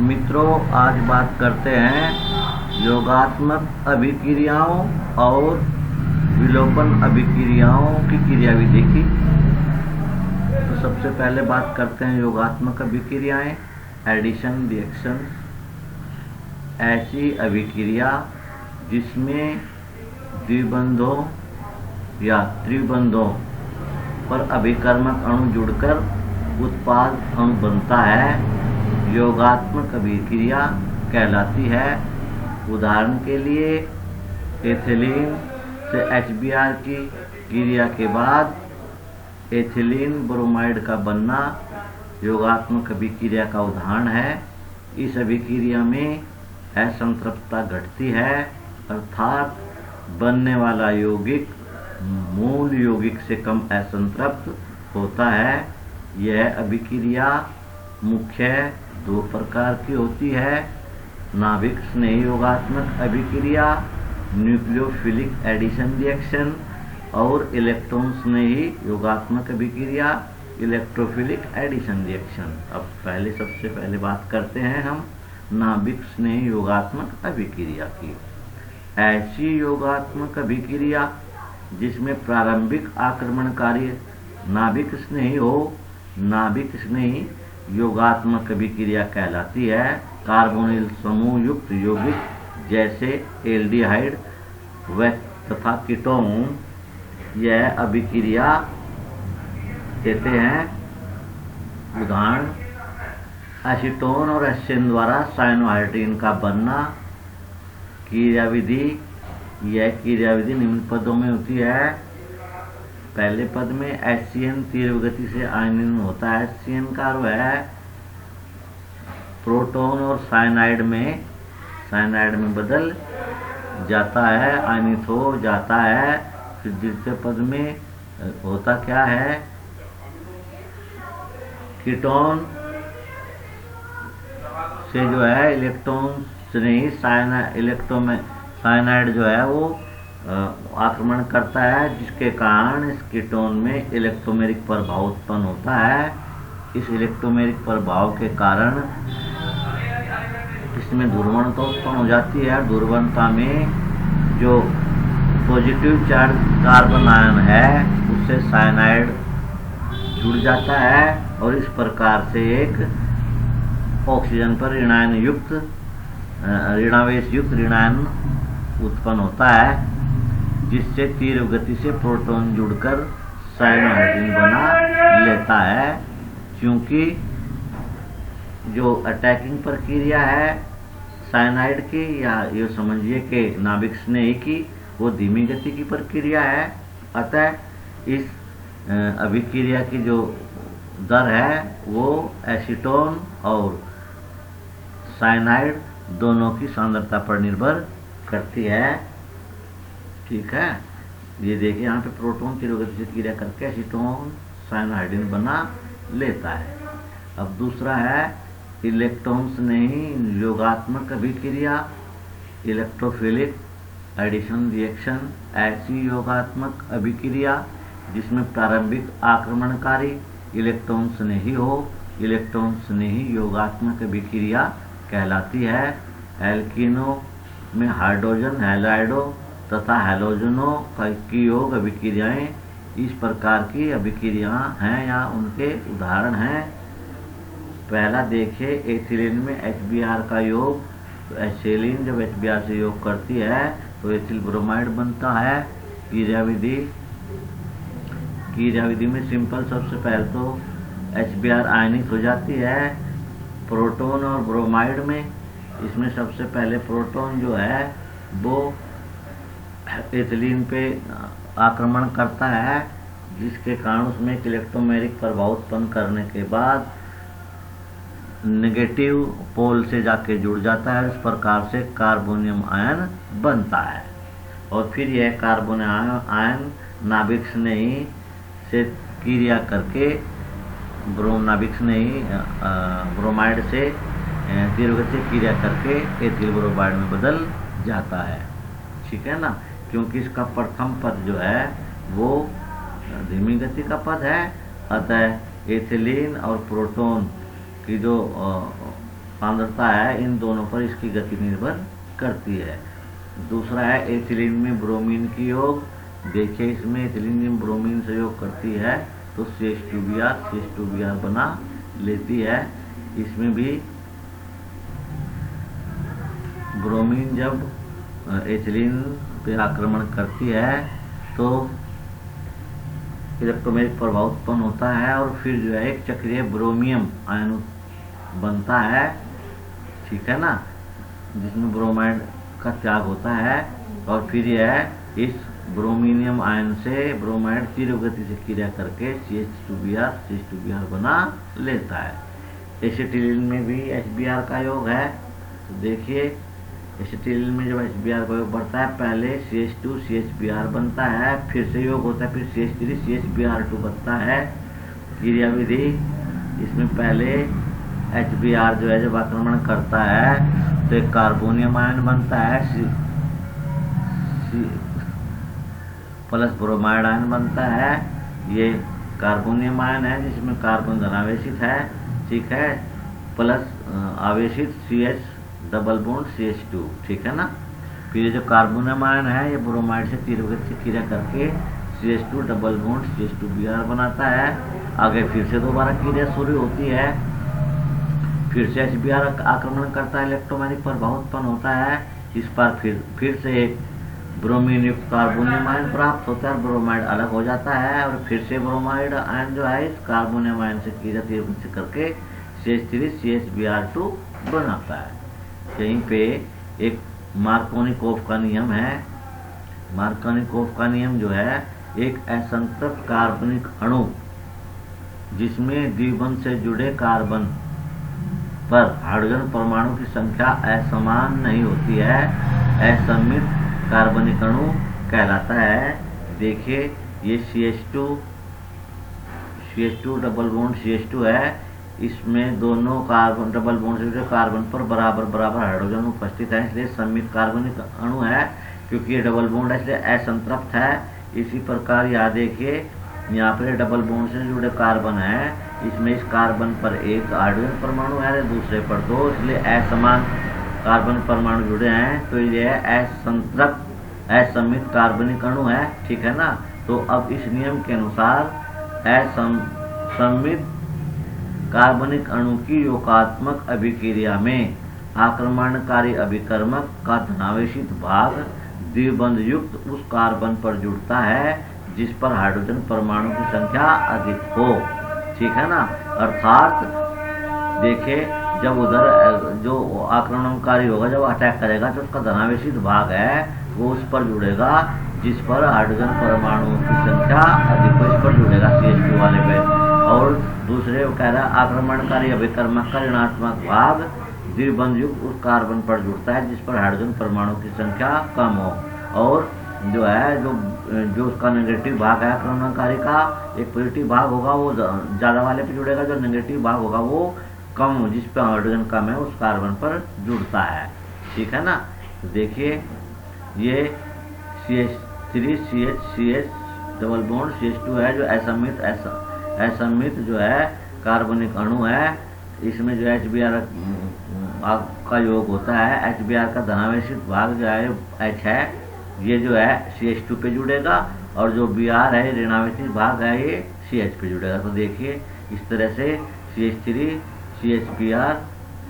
मित्रों, आज बात करते हैं योगात्मक अभिक्रियाओं और विलोपन अभिक्रियाओं की क्रियाविधि की। तो सबसे पहले बात करते हैं योगात्मक अभिक्रियाएं। एडिशन रिएक्शन ऐसी अभिक्रिया जिसमें द्विबंधों या त्रिबंधों पर अभिकर्मक अणु जुड़कर उत्पाद अणु बनता है, योगात्मक अभिक्रिया कहलाती है। उदाहरण के लिए एथिलीन से HBr की क्रिया के बाद एथिलीन ब्रोमाइड का बनना योगात्मक अभिक्रिया का उदाहरण है। इस अभिक्रिया में असंतृप्तता घटती है, अर्थात बनने वाला यौगिक मूल यौगिक से कम असंतृप्त होता है। यह अभिक्रिया मुख्य दो प्रकार की होती है: नाभिक स्नेही योगात्मक अभिक्रिया न्यूक्लियोफिलिक एडिशन रिएक्शन और इलेक्ट्रॉन स्नेही योगात्मक अभिक्रिया इलेक्ट्रोफिलिक एडिशन रिएक्शन। अब सबसे पहले बात करते हैं हम नाभिक स्नेही योगात्मक अभिक्रिया की। ऐसी योगात्मक अभिक्रिया जिसमें प्रारंभिक आक्रमणकारी नाभिक स्नेही हो, नाभिक स्नेही योगात्मक अभिक्रिया कहलाती है। कार्बोनिल समूह युक्त यौगिक जैसे एल्डिहाइड व तथा कीटोन यह अभिक्रिया देते हैं। उदाहरण एसीटोन और एस्टेन द्वारा साइनोहाइड्रीन का बनना। क्रियाविधि यह क्रियाविधि निम्न पदों में होती है। पहले पद में HCN तीव्र गति से आयनीकरण होता है। HCN का अर्थ है प्रोटॉन और साइनाइड में बदल जाता है, आयनित हो जाता है। फिर द्वितीय पद में होता क्या है, कीटोन से जो है इलेक्ट्रॉन से नहीं साइनाइड जो है वो आक्रमण करता है, जिसके कारण इस कीटोन में इलेक्ट्रोमेरिक प्रभाव उत्पन्न होता है। इस इलेक्ट्रोमेरिक प्रभाव के कारण इसमें ध्रुवणता उत्पन्न हो जाती है। ध्रुवणता में जो पॉजिटिव चार्ज कार्बन आयन है उससे साइनाइड जुड़ जाता है और इस प्रकार से एक ऑक्सीजन पर ऋणावेश युक्त ऋणायन उत्पन्न होता है, जिससे तीव्र गति से प्रोटॉन जुड़कर साइनोहाइड्रीन बना लेता है। क्योंकि जो अटैकिंग प्रक्रिया है साइनाइड की, या ये समझिए कि नाभिक स्नेही की, वो धीमी गति की प्रक्रिया है। अतः इस अभिक्रिया की जो दर है वो एसीटोन और साइनाइड दोनों की सांद्रता पर निर्भर करती है। ठीक है, ये देखिए यहाँ पे प्रोटॉन तीव्र गति से क्रिया करके एसीटोन साइनोहाइड्रीन बना लेता है। अब दूसरा है इलेक्ट्रॉन स्नेही योगात्मक अभिक्रिया इलेक्ट्रोफिलिक एडिशन रिएक्शन। ऐसी योगात्मक अभिक्रिया जिसमें प्रारंभिक आक्रमणकारी इलेक्ट्रॉन स्नेही हो, इलेक्ट्रॉन स्नेही योगात्मक अभिक्रिया कहलाती है। एल्कीनों में हाइड्रोजन हैलाइडो तथा हैलोजनों की योग अभिक्रियाएं इस प्रकार की अभिक्रिया हैं या उनके उदाहरण हैं। पहला देखिए एथिलीन में HBr का योग। तो एथिलीन जब HBr से योग करती है तो एथिल ब्रोमाइड बनता है। क्रियाविधि में सिंपल, सबसे पहले तो HBr आयनित हो जाती है प्रोटॉन और ब्रोमाइड में। इसमें सबसे पहले प्रोटॉन जो है वो एथिलीन पे आक्रमण करता है, जिसके कारण उसमें एक इलेक्ट्रोमेरिक प्रभाव उत्पन्न करने के बाद नेगेटिव पोल से जाके जुड़ जाता है। इस प्रकार से कार्बोनियम आयन बनता है और फिर यह कार्बोनियम आयन नाभिक स्नेही से क्रिया करके नाभिक स्नेही ब्रोमाइड से तीव्र गति से क्रिया करके एथिल ब्रोमाइड में बदल जाता है। ठीक है ना, क्योंकि इसका प्रथम पद जो है वो धीमी गति का पद है। अतः एथिलीन और प्रोटॉन की जो सांद्रता है, इन दोनों पर इसकी गति निर्भर करती है। दूसरा है एथिलीन में ब्रोमीन की योग। देखिए इसमें एथिलीन में ब्रोमीन से योग करती है तो CH2Br बना लेती है। इसमें भी ब्रोमीन जब एथिलीन पे आक्रमण करती है तो इलेक्ट्रोमैग्नेटिक प्रभाव उत्पन्न होता है और फिर जो है एक चक्रीय ब्रोमियम आयन बनता है, ठीक है ना, जिसमें ब्रोमाइड का त्याग होता है और फिर यह इस ब्रोमीनियम आयन से ब्रोमाइड तीव्र गति से क्रिया करके CH2Br बना लेता है। एसिटिलीन में भी HBr का योग है। तो देखिए एसिटिलीन में जब HBr का योग बढ़ता है पहले CH2CHBr बनता है, फिर से योग होता है, फिर CH3CHBr2 बनता है। क्रिया विधि इसमें पहले HBr जो है जब आक्रमण करता है तो एक कार्बोनियम आयन बनता है, प्लस ब्रोमाइड आयन बनता है। ये कार्बोनियम आयन है जिसमें कार्बन धनावेशित है, ठीक है, प्लस आवेशित CH डबल बॉन्ड CH2, ठीक है ना। फिर ये जो कार्बोनियम आयन है ये ब्रोमाइड से तीव्र गति से क्रिया करके CH2 डबल बॉन्ड CH2Br बनाता है। आगे फिर से दोबारा क्रिया शुरू होती है, फिर से HBr आक्रमण करता है, इलेक्ट्रोमैग्नेटिक प्रभाव उत्पन्न होता है। इस बार फिर से एक ब्रोमीन युक्त कार्बोनियम आयन प्राप्त होता है, ब्रोमाइड अलग हो जाता है और फिर से ब्रोमाइड आयन जो है इस कार्बोनियम आयन से क्रिया तीव्र गति से करके CH3CHBr2 बनाता है। यहीं पे एक मार्कोनिकोव का नियम है। मार्कोनिकोव का नियम जो है एक असंतृप्त कार्बनिक अणु जिसमें द्विबंध से जुड़े कार्बन पर हाइड्रोजन परमाणु की संख्या असमान नहीं होती है, असममित कार्बनिक अणु कहलाता है। देखिए ये CH2 डबल बॉन्ड CH2 है, इसमें दोनों कार्बन डबल बॉन्ड से जुड़े कार्बन पर बराबर हाइड्रोजन उपस्थित है, इसलिए सममित कार्बनिक अणु है। क्योंकि ये डबल बॉन्ड है इसलिए असंतृप्त है। इसी प्रकार यहाँ देखिए यहाँ पर डबल बॉन्ड से जुड़े कार्बन है, इसमें इस कार्बन पर एक हाइड्रोजन परमाणु है, दूसरे पर दो, इसलिए असमान कार्बन परमाणु जुड़े हैं, तो यह असंतृप्त असममित कार्बनिक अणु है, ठीक है ना। तो अब इस नियम के अनुसार असममित कार्बनिक अणु की योगात्मक अभिक्रिया में आक्रमणकारी अभिकर्मक का धनावेशित भाग द्विबंध युक्त उस कार्बन पर जुड़ता है जिस पर हाइड्रोजन परमाणु की संख्या अधिक हो, ठीक है ना। अर्थात देखिए जब उधर जो आक्रमणकारी होगा जब अटैक करेगा तो उसका धनावेशित भाग है वो उस पर जुड़ेगा जिस पर हाइड्रोजन परमाणु की संख्या अधिक हो, इस पर जुड़ेगा CH2 वाले पे। और दूसरे वो कह रहा है आक्रमणकारी अभिकर्मक का ऋणात्मक भाग द्विबंध युक्त उस कार्बन पर जुड़ता है जिस पर हाइड्रोजन परमाणु की संख्या कम हो, और जो है जो उसका नेगेटिव भाग है आक्रमणकारी का, एक पॉजिटिव भाग होगा वो ज्यादा वाले पे जुड़ेगा, जो नेगेटिव भाग होगा वो कम हो जिस पे हाइड्रोजन कम है उस कार्बन पर जुड़ता है, ठीक है ना। तो देखिए ये CH3CH डबल बॉन्ड CH2 है जो असममित जो है कार्बनिक अणु है। इसमें जो HBr का योग होता है, HBr का धनावेशित भाग जो है H है, ये जो है CH2 पे जुड़ेगा और जो Br है ऋणावेशित भाग है ये CH पे जुड़ेगा। तो देखिए इस तरह से CH3 CHBr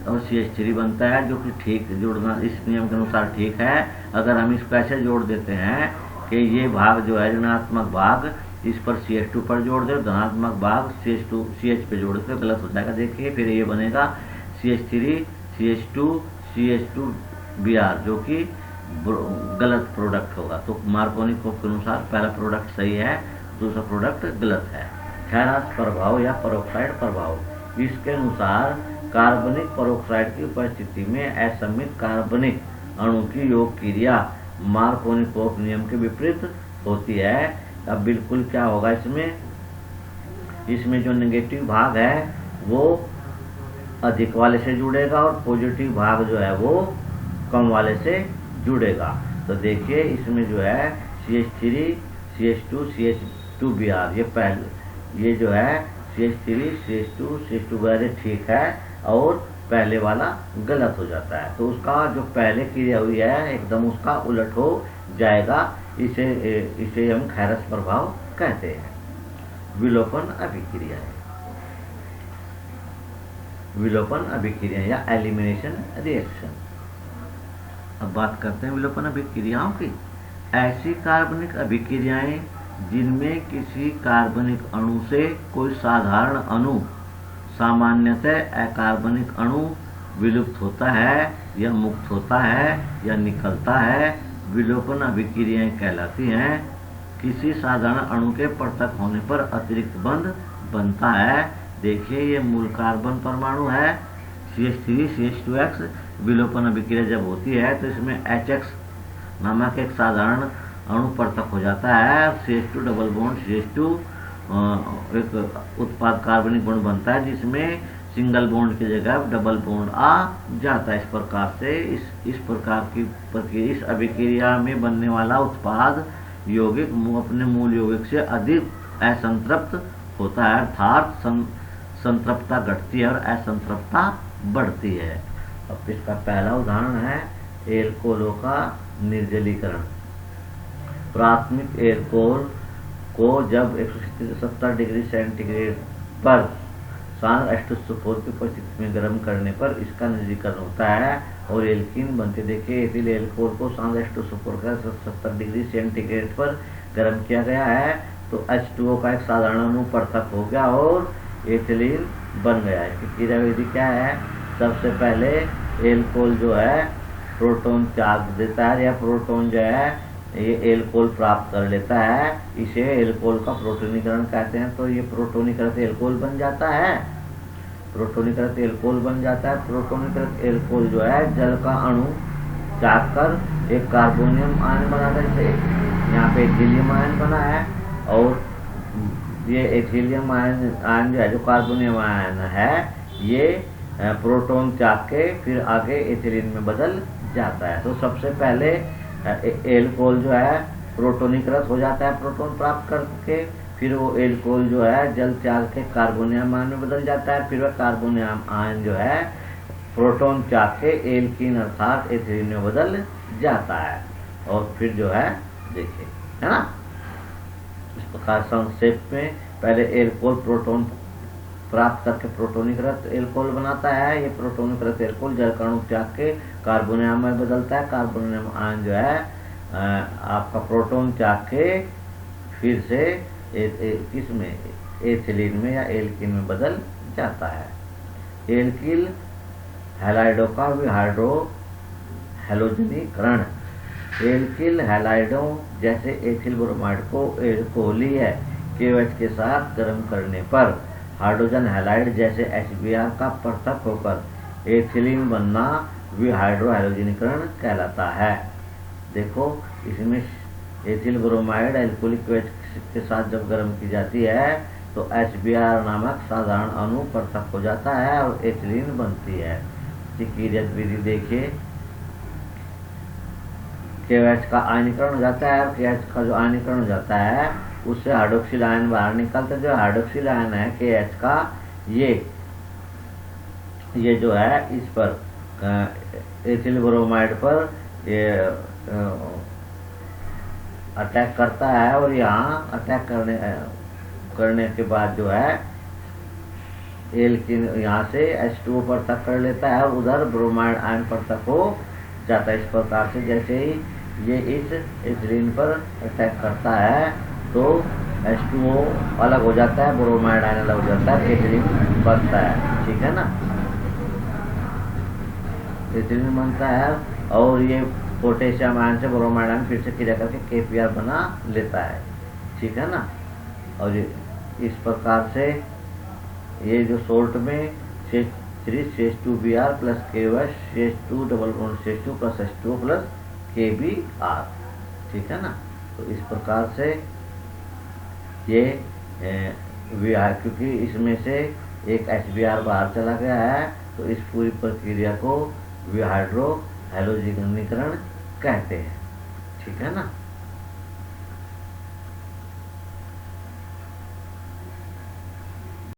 और CH3 बनता है, जो कि ठीक जोड़ना इस नियम के अनुसार ठीक है। अगर हम इसको ऐसे जोड़ देते हैं कि ये भाग जो है ऋणात्मक भाग इस पर CH2 पर जोड़ दे, धनात्मक भाग CH पे जोड़ दे, गलत हो जाएगा। देखिए फिर ये बनेगा CH3 CH2Br जो कि गलत प्रोडक्ट होगा। तो मार्कोनिकोव के अनुसार पहला प्रोडक्ट सही है, दूसरा प्रोडक्ट गलत है। क्षारजात प्रभाव या परोक्साइड प्रभाव, इसके अनुसार कार्बनिक परोक्साइड की उपस्थिति में असममित कार्बनिक अणु की योग क्रिया मार्कोनिकोव नियम के विपरीत होती है। अब बिल्कुल क्या होगा इसमें जो नेगेटिव भाग है वो अधिक वाले से जुड़ेगा और पॉजिटिव भाग जो है वो कम वाले से जुड़ेगा। तो देखिए इसमें जो है CH3 CH2 CH2Br ये पहले ये जो है CH3 CH2 CH2Br ठीक है, और पहले वाला गलत हो जाता है, तो उसका जो पहले क्रिया हुई है एकदम उसका उलट हो जाएगा। इसे हम खैरस प्रभाव कहते हैं। विलोपन अभिक्रिया है, विलोपन अभिक्रिया या एलिमिनेशन रिएक्शन। अब बात करते हैं विलोपन अभिक्रियाओं की। ऐसी कार्बनिक अभिक्रियाएं जिनमें किसी कार्बनिक अणु से कोई साधारण अणु, सामान्यतः अकार्बनिक अणु विलुप्त होता है या मुक्त होता है या निकलता है, विलोपन अभिक्रियाएं कहलाती हैं। किसी साधारण अणु के पृथक होने पर अतिरिक्त बंध बनता है। देखिए ये मूल कार्बन परमाणु है CH3 CH2X। विलोपन अभिक्रिया जब होती है तो इसमें HX नामक एक साधारण अणु पृथक हो जाता है। CH2 डबल बॉन्ड CH2 एक उत्पाद कार्बनिक बॉन्ड बनता है जिसमें सिंगल बॉन्ड की जगह डबल बॉन्ड आ जाता है। इस प्रकार से इस प्रकार की प्रक्रिया, इस अभिक्रिया में बनने वाला उत्पाद यौगिक अपने मूल यौगिक से अधिक असंतृप्त होता है, अर्थात संतृप्तता घटती है और असंतृप्तता बढ़ती है। अब इसका पहला उदाहरण है एल्कोहलों का निर्जलीकरण। प्राथमिक एल्कोहल को जब 170 डिग्री सेंटीग्रेड पर सांद्र H2SO4 की परिस्थिति में गर्म करने पर इसका निर्जलीकरण होता है और एल्कीन बनते। देखिए एथिल एल्कोहल को सांद्र H2SO4 का 70 डिग्री सेंटीग्रेड पर गर्म किया गया है तो H2O का एक साधारण अणु पृथक हो गया और एथिलीन बन गया है। इसकी क्रियाविधि क्या है? सबसे पहले एल्कोहल जो है प्रोटॉन त्याग देता है या प्रोटॉन जो है ये एल्कोहल प्राप्त कर लेता है, इसे एल्कोहल का प्रोटोनीकरण कहते हैं। तो ये प्रोटोनीकृत एल्कोहल बन जाता है, प्रोटोनीकृत एल्कोहल बन जाता है। प्रोटोनीकृत एल्कोहल जो है जल का अणु त्याग कर एक कार्बोनियम आयन बनाता है। जैसे यहाँ पे एथिलियम आयन बना है और ये एथिलियम आयन जो है, जो कार्बोनियम आयन है, ये प्रोटॉन त्याग के फिर आगे एथिलीन में बदल जाता है। तो सबसे पहले एल्कोहल जो है प्रोटोनीकृत हो जाता है प्रोटॉन प्राप्त करके, फिर वो एल्कोहल जो है जल त्याग के कार्बोनियम आयन में बदल जाता है, फिर वह कार्बोनियम आयन जो है प्रोटॉन त्याग के एल्कीन अर्थात एथिलीन में बदल जाता है। और फिर जो है देखिए, है ना, इस प्रकार संक्षेप में पहले एल्कोहल प्रोटॉन प्राप्त करके प्रोटोनीकृत एल्कोहल बनाता है। ये प्रोटोनीकृत एल्कोहल जल का अणु त्याग के कार्बोनियम में बदलता है। कार्बोनियम आयन जो है आपका प्रोटॉन त्याग के फिर से किसमें, एथिलीन में या एल्कीन में बदल जाता है। एल्किल हैलाइडों का विहाइड्रो हैलोजनीकरण। एल्किल हैलाइडों जैसे एथिल ब्रोमाइड को एल्कोहली है KOH के साथ गर्म करने पर हाइड्रोजन हैलाइड जैसे HBr का पृथक होकर एथिलीन बनना विहाइड्रो हैलोजनीकरण कहलाता है। देखो इसमें एथिल ब्रोमाइड एल्कोहलिक KOH के साथ जब गर्म की जाती है तो HBr नामक साधारण अणु पृथक हो जाता है और एथिलीन बनती है। क्रियाविधि विधि देखिए, KOH का आयनीकरण हो जाता है और KOH का जो आयनीकरण हो जाता है उससे हाइड्रोक्सिल आयन बाहर निकलता है। जो हाइड्रोक्सिल आयन है KH का, ये जो है इस पर एथिल ब्रोमाइड पर ये अटैक करता है और यहाँ अटैक करने के बाद जो है एल्कीन यहाँ से H2O पृथक कर लेता है और उधर ब्रोमाइड आयन पृथक हो जाता है। इस प्रकार से जैसे ही ये इस एथिलीन पर अटैक करता है तो H2O अलग हो जाता है, ब्रोमाइड आयन अलग हो जाता है, एथिलीन बनता है। ठीक है ना, एथिलीन बनता है और ये पोटेशियम आयन से ब्रोमाइड आयन फिर से क्रिया करके KPr बना लेता है। ठीक है ना, और इस प्रकार से ये जो सोल्ट में CH3 CH2Br plus KOH CH2 double bond CH2 plus H2O plus KBr। ठीक है ना, तो इस प्रकार से ये क्योंकि इसमें से एक HBr बाहर चला गया है तो इस पूरी प्रक्रिया को विहाइड्रो हैलोजनीकरण कहते हैं। ठीक है ना।